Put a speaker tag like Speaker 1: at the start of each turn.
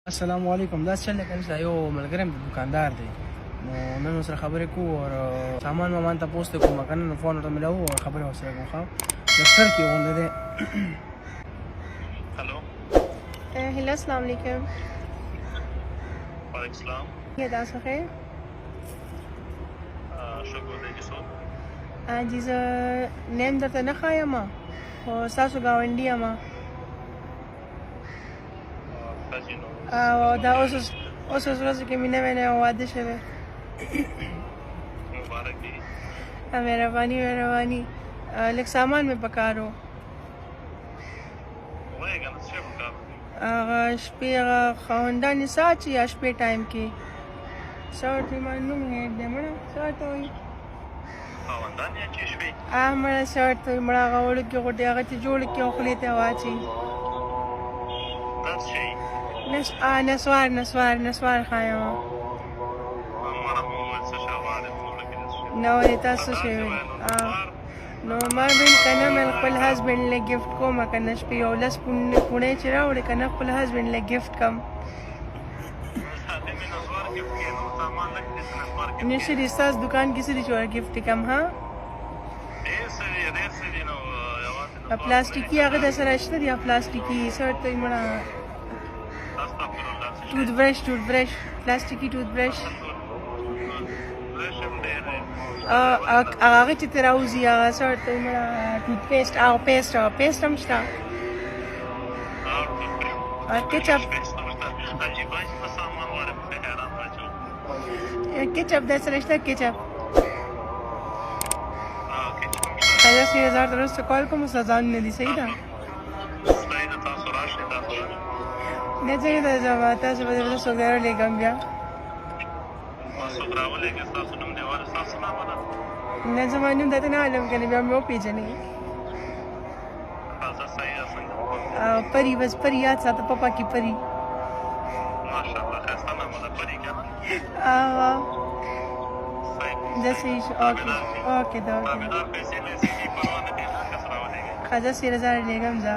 Speaker 1: السلام علیکم. دا چل کنه چې یو ملګری د دکاندار دی، نو نن سره خبرې کوو او سامان وامان ته پوسټ کوم کنه، نو فون ورته ملاو او خبرې ورسره کوم. خو دفتر کې غونډه ده.
Speaker 2: Hello
Speaker 3: hello अस्सलाम वालेकुम.
Speaker 2: वालेकुम सलाम.
Speaker 3: ये दास है
Speaker 2: شکر دی جسو
Speaker 3: जी ز नेम درته نه خایم او تاسو گاونډي ما
Speaker 2: کازینو
Speaker 3: او دا اوس ورځ کې مینه ونه واده شوه.
Speaker 2: مبارک دی.
Speaker 3: مهرباني لک سامان مې پکارو.
Speaker 2: وای کنه څه وکړم.
Speaker 3: هغه شپې هغه خواندان ساتي یا شپې ټایم کې شورت معلوم ہے دمړه شورت وي
Speaker 2: خواندان یا چې شوي
Speaker 3: مړه شورت مړه غوړ کې غوډه هغه چې جوړ کې خپلې ته واچي
Speaker 2: دا شي
Speaker 3: نسوار خایم
Speaker 2: مړه مو څه شواله
Speaker 3: نو تاسو شي نو ما بین کنه مې خپل هسبند له گیفت کوم کنه شپې یو لس پونه چې راوړې کنه خپل هسبند له گیفت کم نشي ریساس دکان کې سړي جوړ گیفت کم ها پلاستیکی هغه د سره شته دی پلاستیکی سرت مړه ټوت برش پلاستیکی ټوت برش هغه چې تراوزی هغه سرت مړه ټوت پیسټ او پیسټ هم شته केचप दे सरिश्ता केचप खाजा 3000 درست कॉल को मुसलमान ने दी सही था ने चाहिए था जब आता से बजे सोगरा ले गम गया ने जमाने में देते ना आलम के ने मैं पीछे नहीं परी बस परी याद साथ पापा की परी
Speaker 2: माशाल्लाह खैसा नाम है परी क्या
Speaker 3: जैसे ओके
Speaker 2: पैसे ले सी परवाने देना कसरा वाले
Speaker 3: खाजा 3000 लेगा हम जा